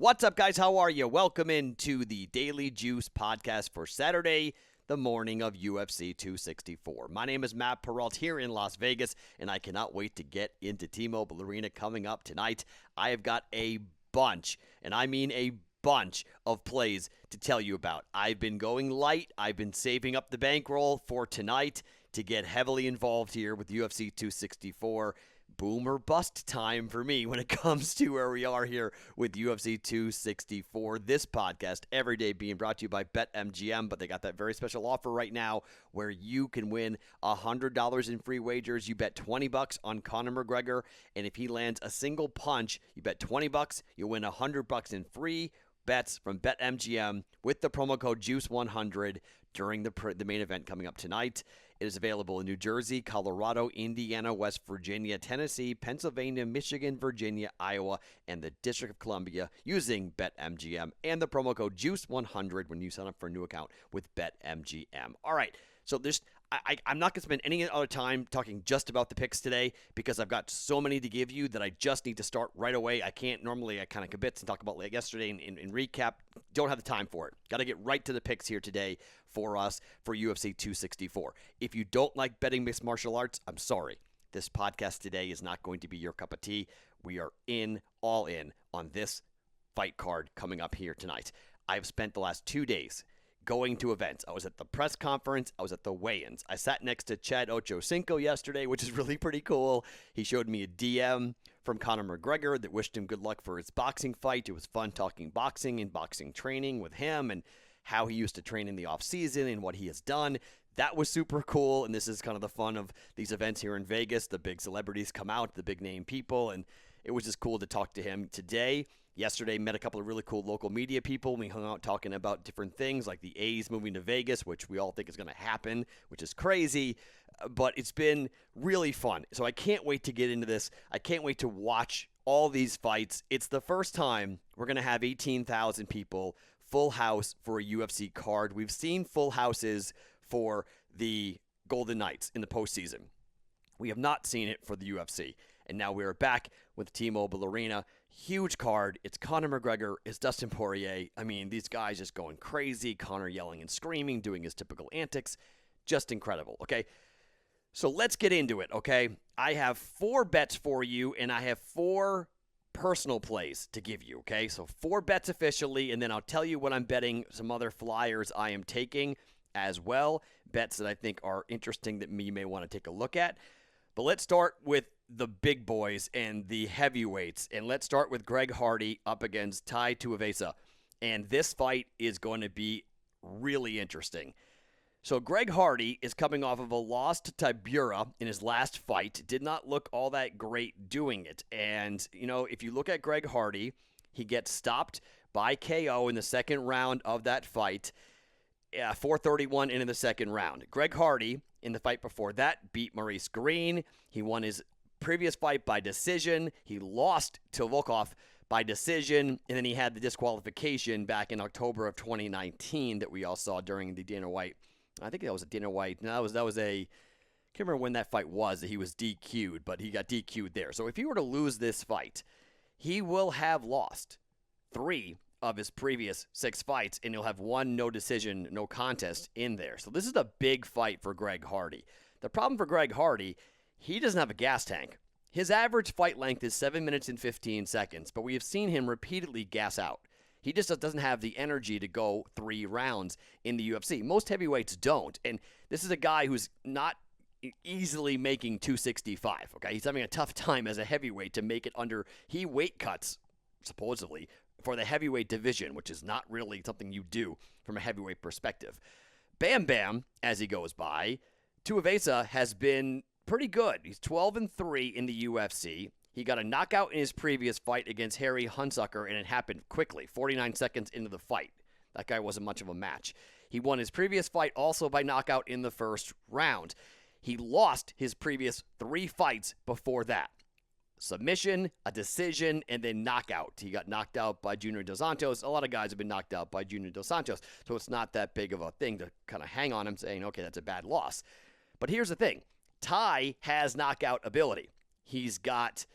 What's up, guys? How are you? Welcome into the Daily Juice podcast for Saturday, the morning of UFC 264. My name is Matt Perrault here in Las Vegas, and I cannot wait to get into T-Mobile Arena coming up tonight. I have got a bunch, and I mean a bunch of plays to tell you about. I've been going light. I've been saving up the bankroll for tonight to get heavily involved here with UFC 264. Boom or bust time for me when it comes to where we are here with UFC 264. This podcast every day being brought to you by BetMGM, but they got that very special offer right now where you can win $100 in free wagers. You bet $20 on Conor McGregor, and if he lands a single punch, you bet $20, you'll win $100 in free bets from BetMGM with the promo code JUICE100 during the main event coming up tonight. It is available in New Jersey, Colorado, Indiana, West Virginia, Tennessee, Pennsylvania, Michigan, Virginia, Iowa, and the District of Columbia using BetMGM and the promo code JUICE100 when you sign up for a new account with BetMGM. All right, so I'm not going to spend any other time talking just about the picks today because I've got so many to give you that I just need to start right away. I can't normally, I kind of kibitz and talk about like yesterday and recap. Don't have the time for it. Got to get right to the picks here today for us for UFC 264. If you don't like betting mixed martial arts, I'm sorry. This podcast today is not going to be your cup of tea. We are all in on this fight card coming up here tonight. I've spent the last 2 days going to events. I was at the press conference. I was at the weigh-ins. I sat next to Chad Ochocinco yesterday, which is really pretty cool. He showed me a DM from Conor McGregor that wished him good luck for his boxing fight. It was fun talking boxing and boxing training with him and how he used to train in the off-season and what he has done. That was super cool, and this is kind of the fun of these events here in Vegas. The big celebrities come out, the big-name people, and it was just cool to talk to him today. Yesterday, met a couple of really cool local media people. We hung out talking about different things like the A's moving to Vegas, which we all think is going to happen, which is crazy, but it's been really fun. So I can't wait to get into this. I can't wait to watch all these fights. It's the first time we're going to have 18,000 people, full house for a UFC card. We've seen full houses for the Golden Knights in the postseason. We have not seen it for the UFC. And now we're back with T-Mobile Arena. Huge card. It's Conor McGregor. It's Dustin Poirier. I mean, these guys just going crazy. Conor yelling and screaming, doing his typical antics. Just incredible, okay? So let's get into it, okay? I have 4 bets for you, and I have 4 personal plays to give you, okay? So 4 bets officially, and then I'll tell you what I'm betting, some other flyers I am taking as well, bets that I think are interesting that you may want to take a look at. But let's start with the big boys and the heavyweights. And let's start with Greg Hardy up against Ty Tuavasa. And this fight is going to be really interesting. So Greg Hardy is coming off of a loss to Tybura in his last fight. Did not look all that great doing it. And, you know, if you look at Greg Hardy, he gets stopped by KO in the second round of that fight. 4:31 into the second round. Greg Hardy, in the fight before that, beat Maurice Green. He won his previous fight by decision. He lost to Volkov by decision, and then he had the disqualification back in October of 2019 that we all saw during the Dana White. I think that was a Dana White. No, that was a. I can't remember when that fight was that he was DQ'd, but he got DQ'd there. So if he were to lose this fight, he will have lost 3 of his previous 6 fights, and he'll have 1 no decision, no contest in there. So this is a big fight for Greg Hardy. The problem for Greg Hardy, he doesn't have a gas tank. His average fight length is 7 minutes and 15 seconds, but we have seen him repeatedly gas out. He just doesn't have the energy to go 3 rounds in the UFC. Most heavyweights don't, and this is a guy who's not easily making 265, okay? He's having a tough time as a heavyweight to make it under. He weight cuts, supposedly, for the heavyweight division, which is not really something you do from a heavyweight perspective. Bam Bam, as he goes by, Tuavasa has been pretty good. He's 12-3 in the UFC. He got a knockout in his previous fight against Harry Hunsucker, and it happened quickly, 49 seconds into the fight. That guy wasn't much of a match. He won his previous fight also by knockout in the first round. He lost his previous 3 fights before that. Submission, a decision, and then knockout. He got knocked out by Junior Dos Santos. A lot of guys have been knocked out by Junior Dos Santos, so it's not that big of a thing to kind of hang on him saying, okay, that's a bad loss. But here's the thing. Ty has knockout ability. He's got,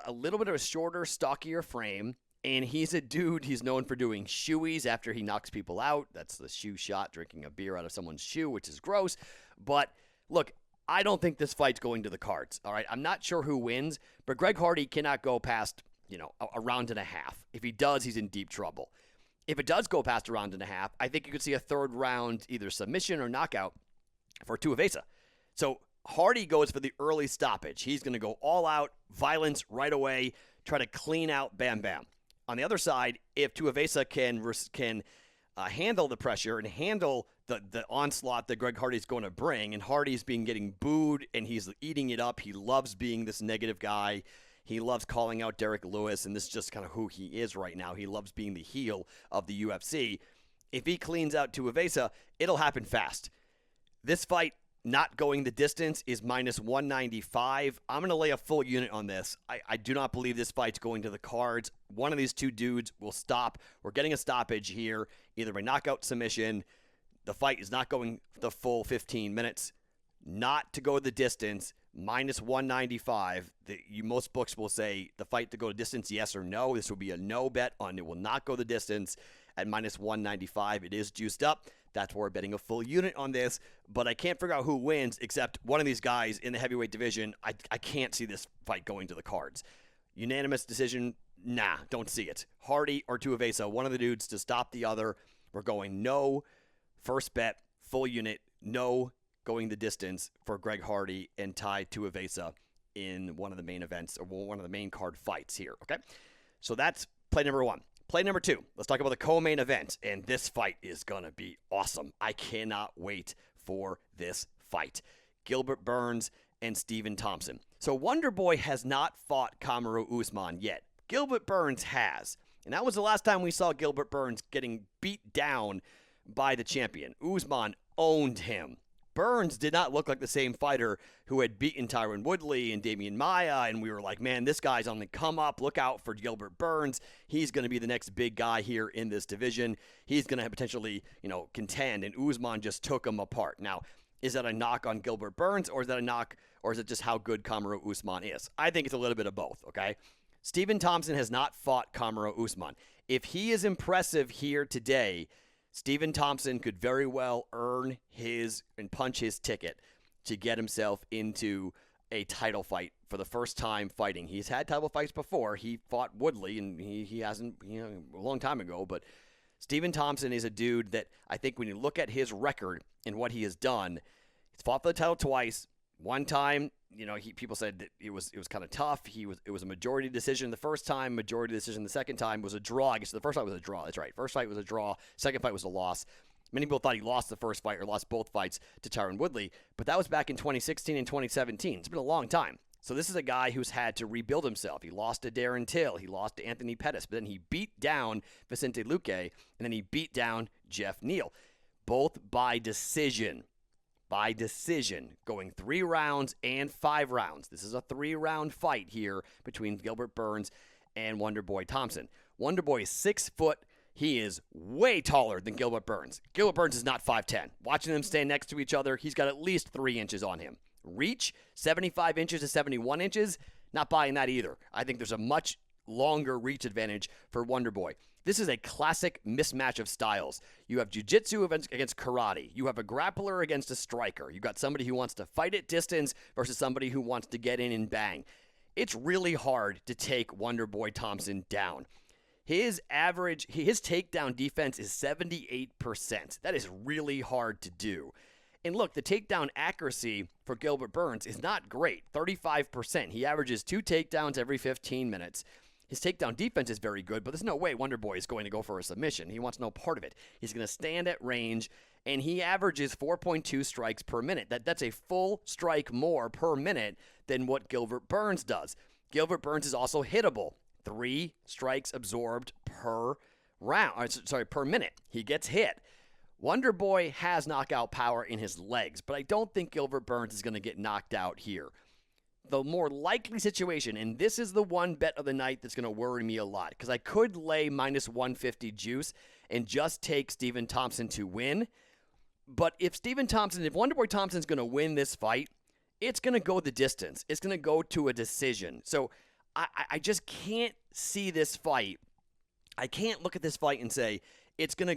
a little bit of a shorter, stockier frame, And he's a dude, he's known for doing shoeies after he knocks people out. That's the shoe shot, drinking a beer out of someone's shoe, which is gross. But look, I don't think this fight's going to the cards, all right? I'm not sure who wins, but Greg Hardy cannot go past, a round and a half. If he does, he's in deep trouble. If it does go past a round and a half, I think you could see a third round either submission or knockout for Tuavasa. So Hardy goes for the early stoppage. He's going to go all out, violence right away, try to clean out Bam Bam. On the other side, if Tuavasa can handle the pressure and handle the onslaught that Greg Hardy's going to bring, and Hardy's getting booed and he's eating it up. He loves being this negative guy. He loves calling out Derek Lewis, and this is just kind of who he is right now. He loves being the heel of the UFC. If he cleans out Tuavasa, it'll happen fast. This fight, not going the distance, is minus 195. I'm going to lay a full unit on this. I do not believe this fight's going to the cards. One of these two dudes will stop. We're getting a stoppage here, either by knockout submission. The fight is not going the full 15 minutes. Not to go the distance, minus 195. Most books will say the fight to go the distance, yes or no. This will be a no bet on it will not go the distance at minus 195. It is juiced up. That's why we're betting a full unit on this, but I can't figure out who wins except one of these guys in the heavyweight division. I can't see this fight going to the cards. Unanimous decision, nah, don't see it. Hardy or Tuavasa, one of the dudes to stop the other. We're going no, first bet, full unit, no going the distance for Greg Hardy and Ty Tuavasa in one of the main events or one of the main card fights here, okay? So that's play number one. Play number two, let's talk about the co-main event, and this fight is going to be awesome. I cannot wait for this fight. Gilbert Burns and Stephen Thompson. So Wonder Boy has not fought Kamaru Usman yet. Gilbert Burns has, and that was the last time we saw Gilbert Burns getting beat down by the champion. Usman owned him. Burns did not look like the same fighter who had beaten Tyron Woodley and Damian Maia, and we were like, man, this guy's on the come up. Look out for Gilbert Burns. He's going to be the next big guy here in this division. He's going to potentially, contend, and Usman just took him apart. Now, is that a knock on Gilbert Burns, or is that a knock, or is it just how good Kamaru Usman is? I think it's a little bit of both, okay? Stephen Thompson has not fought Kamaru Usman. If he is impressive here today, Stephen Thompson could very well earn his and punch his ticket to get himself into a title fight for the first time fighting. He's had title fights before. He fought Woodley, and he hasn't, a long time ago. But Stephen Thompson is a dude that I think when you look at his record and what he has done, he's fought for the title twice. One time, people said that it was kind of tough. It was a majority decision the first time, majority decision the second time, was a draw. I guess the first fight was a draw. That's right. First fight was a draw. Second fight was a loss. Many people thought he lost the first fight or lost both fights to Tyron Woodley, but that was back in 2016 and 2017. It's been a long time. So this is a guy who's had to rebuild himself. He lost to Darren Till. He lost to Anthony Pettis, but then he beat down Vicente Luque, and then he beat down Jeff Neal, both by decision. Going 3 rounds and 5 rounds. This is a 3-round fight here between Gilbert Burns and Wonder Boy Thompson. Wonder Boy is 6 foot. He is way taller than Gilbert Burns. Gilbert Burns is not 5'10". Watching them stand next to each other, he's got at least 3 inches on him. Reach, 75 inches to 71 inches. Not buying that either. I think there's a much longer reach advantage for Wonder Boy. This is a classic mismatch of styles. You have jiu-jitsu against karate. You have a grappler against a striker. You've got somebody who wants to fight at distance versus somebody who wants to get in and bang. It's really hard to take Wonder Boy Thompson down. His takedown defense is 78%. That is really hard to do. And look, the takedown accuracy for Gilbert Burns is not great, 35%. He averages 2 takedowns every 15 minutes. His takedown defense is very good, but there's no way Wonder Boy is going to go for a submission. He wants no part of it. He's going to stand at range, and he averages 4.2 strikes per minute. That's a full strike more per minute than what Gilbert Burns does. Gilbert Burns is also hittable. 3 strikes absorbed per minute. He gets hit. Wonder Boy has knockout power in his legs, but I don't think Gilbert Burns is going to get knocked out here. The more likely situation, and this is the one bet of the night that's going to worry me a lot, because I could lay minus 150 juice and just take Stephen Thompson to win. But if Wonder Boy Thompson's going to win this fight, it's going to go the distance. It's going to go to a decision. So I just can't see this fight I can't look at this fight and say it's going to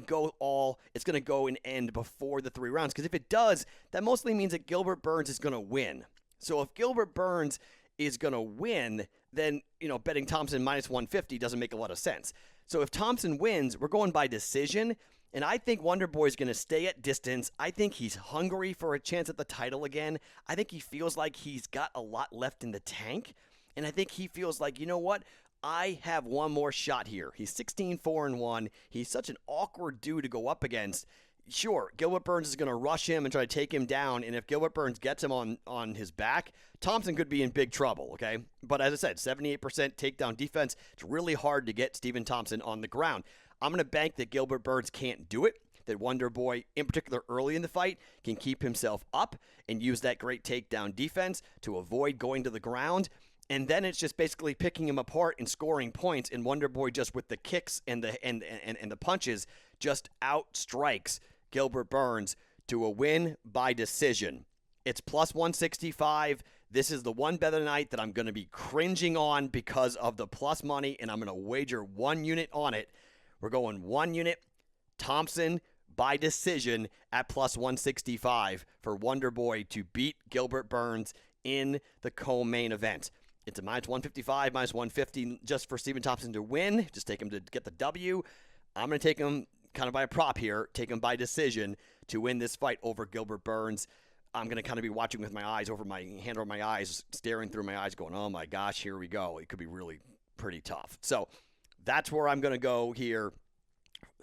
go and end before the 3 rounds. Because if it does, that mostly means that Gilbert Burns is going to win. So if Gilbert Burns is going to win, then, betting Thompson minus 150 doesn't make a lot of sense. So if Thompson wins, we're going by decision. And I think Wonderboy is going to stay at distance. I think he's hungry for a chance at the title again. I think he feels like he's got a lot left in the tank. And I think he feels like, you know what? I have one more shot here. He's 16-4-1. He's such an awkward dude to go up against. Sure, Gilbert Burns is going to rush him and try to take him down, and if Gilbert Burns gets him on his back, Thompson could be in big trouble, okay? But as I said, 78% takedown defense. It's really hard to get Stephen Thompson on the ground. I'm going to bank that Gilbert Burns can't do it, that Wonderboy, in particular early in the fight, can keep himself up and use that great takedown defense to avoid going to the ground. And then it's just basically picking him apart and scoring points. And Wonderboy, just with the kicks and the punches, just outstrikes Gilbert Burns to a win by decision. It's plus 165. This is the one bet of the night that I'm going to be cringing on because of the plus money, and I'm going to wager 1 unit on it. We're going 1 unit, Thompson by decision at plus 165 for Wonderboy to beat Gilbert Burns in the co-main event. It's a minus 155, minus 150 just for Stephen Thompson to win. Just take him to get the W. I'm going to take him kind of by a prop here, take him by decision to win this fight over Gilbert Burns. I'm going to kind of be watching with my eyes over my hand over my eyes, staring through my eyes going, oh my gosh, here we go. It could be really pretty tough. So that's where I'm going to go here.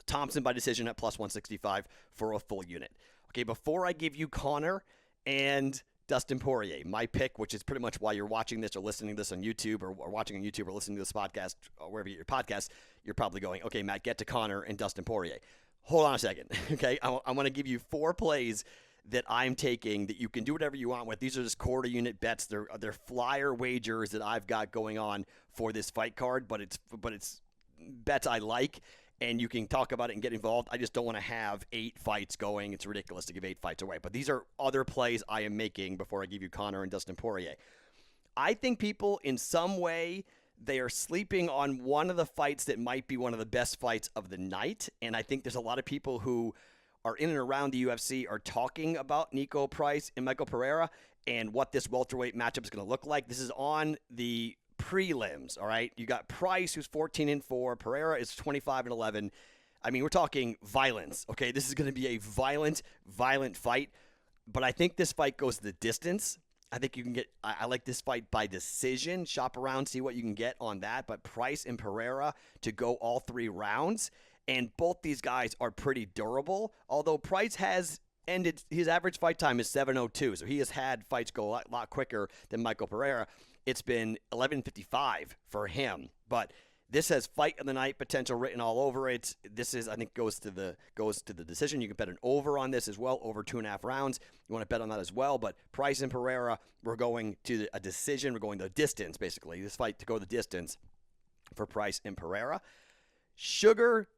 Thompson by decision at plus 165 for a full unit. Okay, before I give you Conor and Dustin Poirier, my pick, which is pretty much why you're watching this or listening to this on YouTube or watching on YouTube or listening to this podcast or wherever you get your podcast, you're probably going, okay, Matt, get to Conor and Dustin Poirier. Hold on a second, okay? I want to give you 4 plays that I'm taking that you can do whatever you want with. These are just quarter unit bets. They're flyer wagers that I've got going on for this fight card, but it's bets I like. And you can talk about it and get involved. I just don't want to have 8 fights going. It's ridiculous to give 8 fights away. But these are other plays I am making before I give you Conor and Dustin Poirier. I think people, in some way, they are sleeping on one of the fights that might be one of the best fights of the night. And I think there's a lot of people who are in and around the UFC are talking about Nico Price and Michael Pereira and what this welterweight matchup is going to look like. This is on the prelims, all right? You got Price, who's 14-4. Pereira is 25-11. I mean, we're talking violence, okay? This is going to be a violent fight. But I think this fight goes the distance. I think you can get – I like this fight by decision. Shop around, see what you can get on that. But Price and Pereira to go all 3 rounds. And both these guys are pretty durable, although Price has ended – his average fight time is 7:02. So he has had fights go a lot quicker than Michael Pereira. It's been 11:55 for him, but this has fight of the night potential written all over it. This is, I think, goes to the decision. You can bet an over on this as well, over 2.5 rounds. You want to bet on that as well. But Price and Pereira, we're going to a decision. We're going the distance, basically. This fight to go the distance for Price and Pereira. Sugar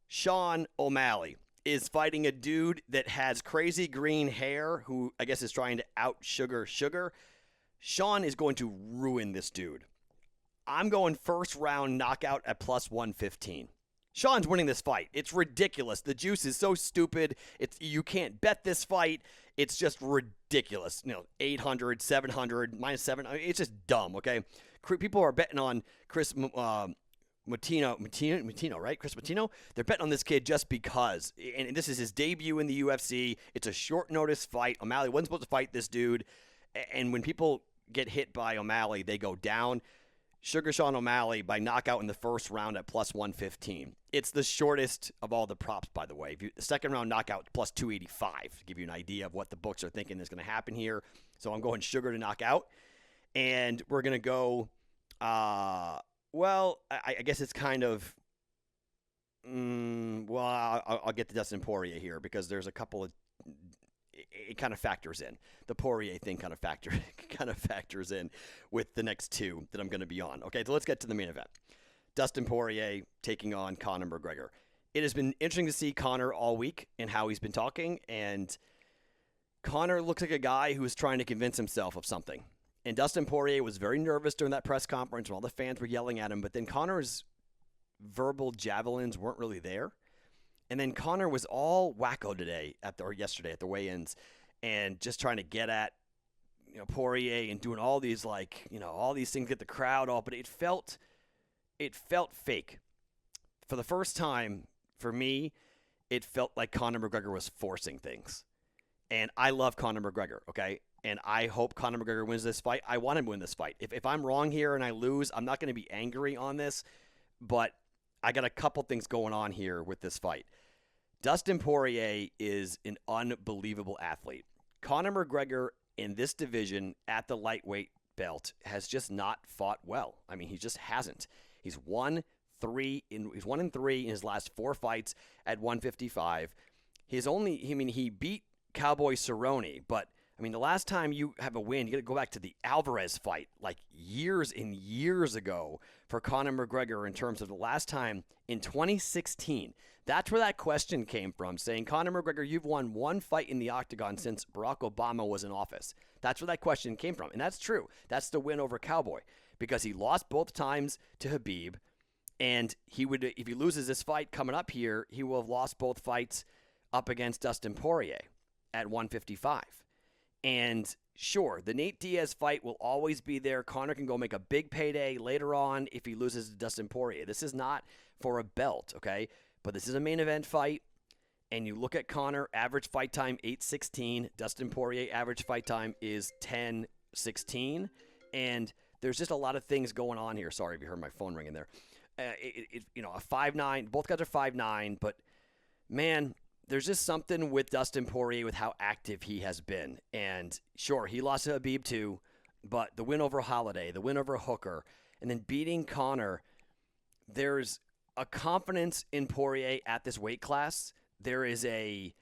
Sean O'Malley is fighting a dude that has crazy green hair, who I guess is trying to out Sugar. Sean is going to ruin this dude. I'm going first round knockout at plus 115. Sean's winning this fight. It's ridiculous. The juice is so stupid. You can't bet this fight. It's just ridiculous. 800, 700, minus 7. I mean, it's just dumb, okay? People are betting on Chris Matino, right? Chris Matino? They're betting on this kid just because. And this is his debut in the UFC. It's a short notice fight. O'Malley wasn't supposed to fight this dude. And when people get hit by O'Malley, they go down. Sugar Sean O'Malley by knockout in the first round at plus 115. It's the shortest of all the props, by the way. The second round knockout, plus 285, to give you an idea of what the books are thinking is going to happen here. So I'm going Sugar to knock out. And we're going to go, I guess it's kind of, I'll get to Dustin Poirier here because there's a couple of, it kind of factors in. The Poirier thing kind of factors in with the next 2 that I'm going to be on. Okay, so let's get to the main event. Dustin Poirier taking on Conor McGregor. It has been interesting to see Conor all week and how he's been talking, and Conor looks like a guy who is trying to convince himself of something. And Dustin Poirier was very nervous during that press conference when all the fans were yelling at him, but then Conor's verbal javelins weren't really there. And then Conor was all wacko yesterday at the weigh-ins, and just trying to get at Poirier and doing all these all these things, get the crowd all, but it felt fake. For the first time for me, it felt like Conor McGregor was forcing things. And I love Conor McGregor, okay? And I hope Conor McGregor wins this fight. I want him to win this fight. If I'm wrong here and I lose, I'm not going to be angry on this, but I got a couple things going on here with this fight. Dustin Poirier is an unbelievable athlete. Conor McGregor in this division at the lightweight belt has just not fought well. I mean, he just hasn't. He's 1-3 in his last 4 fights at 155. He beat Cowboy Cerrone, but the last time you have a win, you got to go back to the Alvarez fight, like years and years ago for Conor McGregor in terms of the last time in 2016. That's where that question came from, saying, Conor McGregor, you've won 1 fight in the octagon since Barack Obama was in office. That's where that question came from, and that's true. That's the win over Cowboy, because he lost both times to Khabib, and if he loses this fight coming up here, he will have lost both fights up against Dustin Poirier at 155. And sure, the Nate Diaz fight will always be there. Conor can go make a big payday later on if he loses to Dustin Poirier. This is not for a belt, okay? But this is a main event fight, and you look at Conor, average fight time 8:16. Dustin Poirier, average fight time is 10:16. And there's just a lot of things going on here. Sorry if you heard my phone ringing there. A 5'9", both guys are 5'9", but man, there's just something with Dustin Poirier with how active he has been. And sure, he lost to Khabib too, but the win over Holiday, the win over Hooker, and then beating Conor, there's a confidence in Poirier at this weight class. There is a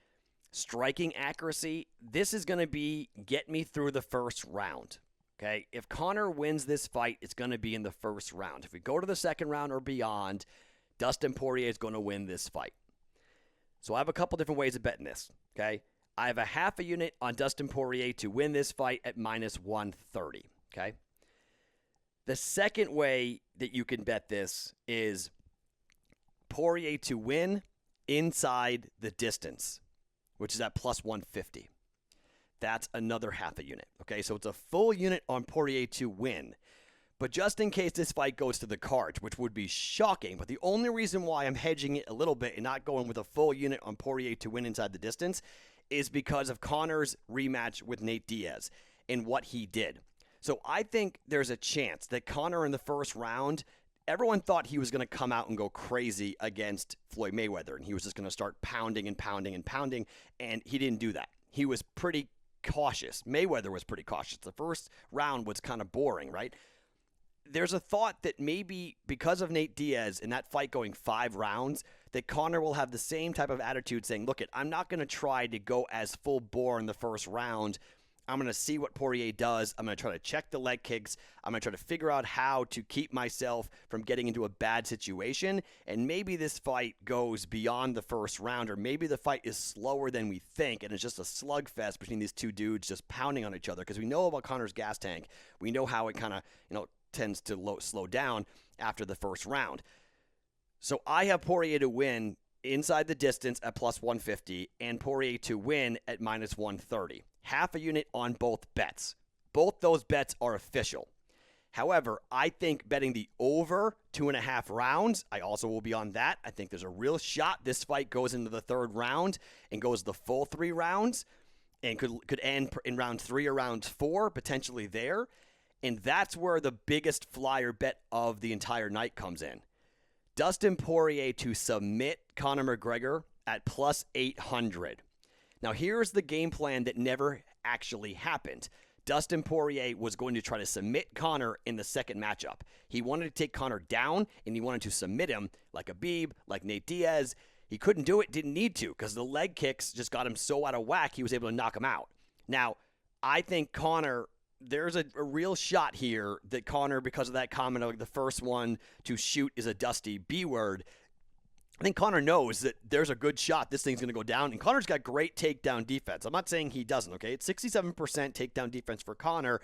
striking accuracy. This is going to be get me through the first round. Okay, if Conor wins this fight, it's going to be in the first round. If we go to the second round or beyond, Dustin Poirier is going to win this fight. So I have a couple different ways of betting this, okay? I have a half a unit on Dustin Poirier to win this fight at -130, okay? The second way that you can bet this is Poirier to win inside the distance, which is at +150. That's another half a unit, okay? So it's a full unit on Poirier to win. But just in case this fight goes to the cards, which would be shocking, but the only reason why I'm hedging it a little bit and not going with a full unit on Poirier to win inside the distance is because of Conor's rematch with Nate Diaz and what he did. So I think there's a chance that Conor in the first round, everyone thought he was going to come out and go crazy against Floyd Mayweather, and he was just going to start pounding and pounding and pounding, and he didn't do that. He was pretty cautious. Mayweather was pretty cautious. The first round was kind of boring, right? There's a thought that maybe because of Nate Diaz and that fight going 5 rounds, that Conor will have the same type of attitude saying, look, I'm not going to try to go as full bore in the first round. I'm going to see what Poirier does. I'm going to try to check the leg kicks. I'm going to try to figure out how to keep myself from getting into a bad situation. And maybe this fight goes beyond the first round, or maybe the fight is slower than we think, and it's just a slugfest between these two dudes just pounding on each other. Because we know about Conor's gas tank. We know how it kind of, tends to slow down after the first round. So I have Poirier to win inside the distance at +150 and Poirier to win at -130. Half a unit on both bets. Both those bets are official. However, I think betting the over 2.5 rounds, I also will be on that. I think there's a real shot this fight goes into the third round and goes the full 3 rounds and could end in round 3 or round 4, potentially there. And that's where the biggest flyer bet of the entire night comes in. Dustin Poirier to submit Conor McGregor at +800. Now, here's the game plan that never actually happened. Dustin Poirier was going to try to submit Conor in the second matchup. He wanted to take Conor down, and he wanted to submit him like Khabib, like Nate Diaz. He couldn't do it, didn't need to, because the leg kicks just got him so out of whack, he was able to knock him out. Now, I think Conor, there's a real shot here that Conor, because of that comment of the first one to shoot is a dusty B word, I think Conor knows that there's a good shot this thing's going to go down, and Conor's got great takedown defense. I'm not saying he doesn't, okay? It's 67% takedown defense for Conor.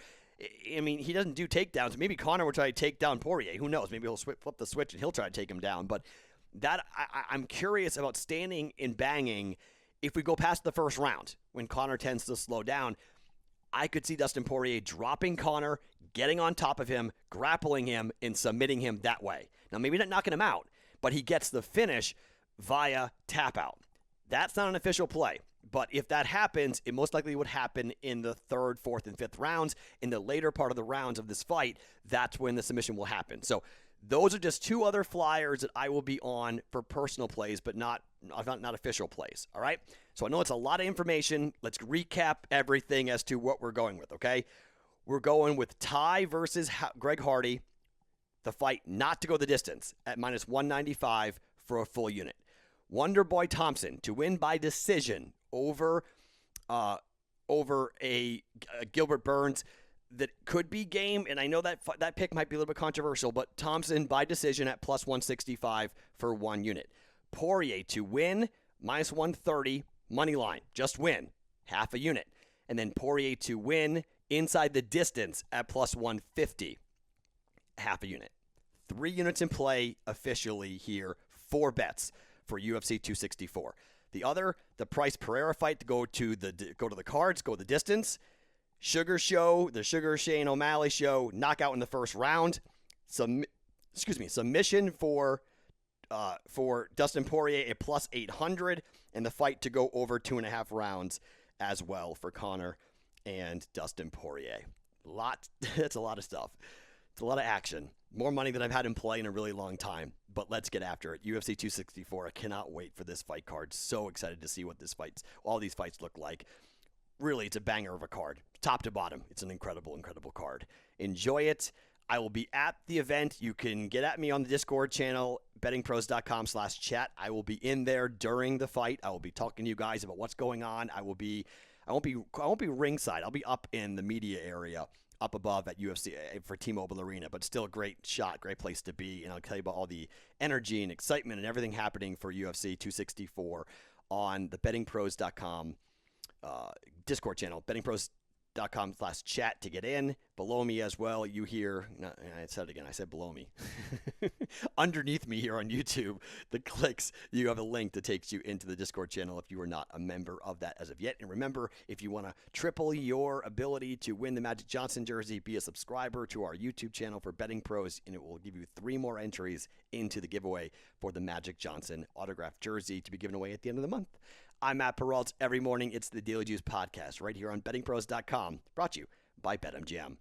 I mean, he doesn't do takedowns. Maybe Conor will try to take down Poirier. Who knows? Maybe he'll flip the switch and he'll try to take him down. But I'm curious about standing and banging if we go past the first round when Conor tends to slow down. I could see Dustin Poirier dropping Conor, getting on top of him, grappling him, and submitting him that way. Now, maybe not knocking him out, but he gets the finish via tap out. That's not an official play. But if that happens, it most likely would happen in the third, fourth, and fifth rounds. In the later part of the rounds of this fight, that's when the submission will happen. So those are just two other flyers that I will be on for personal plays, but not official plays, all right? So I know it's a lot of information. Let's recap everything as to what we're going with, okay? We're going with Ty versus Greg Hardy, the fight not to go the distance at minus 195 for a full unit. Wonderboy Thompson to win by decision over a Gilbert Burns that could be game, and I know that pick might be a little bit controversial, but Thompson by decision at plus 165 for 1 unit. Poirier to win, minus 130, money line, just win, half a unit. And then Poirier to win inside the distance at plus 150, half a unit. 3 units in play officially here, 4 bets for UFC 264. The Price Pereira fight to go to the cards, go the distance. The Sugar Shane O'Malley show, knockout in the first round. Submission for Dustin Poirier at plus 800, and the fight to go over 2.5 rounds as well for Conor and Dustin Poirier. That's a lot of stuff. It's a lot of action. More money than I've had in play in a really long time. But let's get after it. UFC 264. I cannot wait for this fight card. So excited to see what all these fights look like. Really, it's a banger of a card. Top to bottom, it's an incredible, incredible card. Enjoy it. I will be at the event. You can get at me on the Discord channel, bettingpros.com/chat. I will be in there during the fight. I will be talking to you guys about what's going on. I won't be ringside. I'll be up in the media area, up above at UFC for T-Mobile Arena, but still a great shot, great place to be. And I'll tell you about all the energy and excitement and everything happening for UFC 264 on the bettingpros.com Discord channel, bettingpros.com/chat to get in. Below me as well, you hear, I said it again, I said below me. Underneath me here on YouTube, the clicks, you have a link that takes you into the Discord channel if you are not a member of that as of yet. And remember, if you want to triple your ability to win the Magic Johnson jersey, be a subscriber to our YouTube channel for Betting Pros, and it will give you 3 more entries into the giveaway for the Magic Johnson autographed jersey to be given away at the end of the month. I'm Matt Perrault. Every morning, it's the Daily Juice podcast right here on bettingpros.com, brought to you by BetMGM.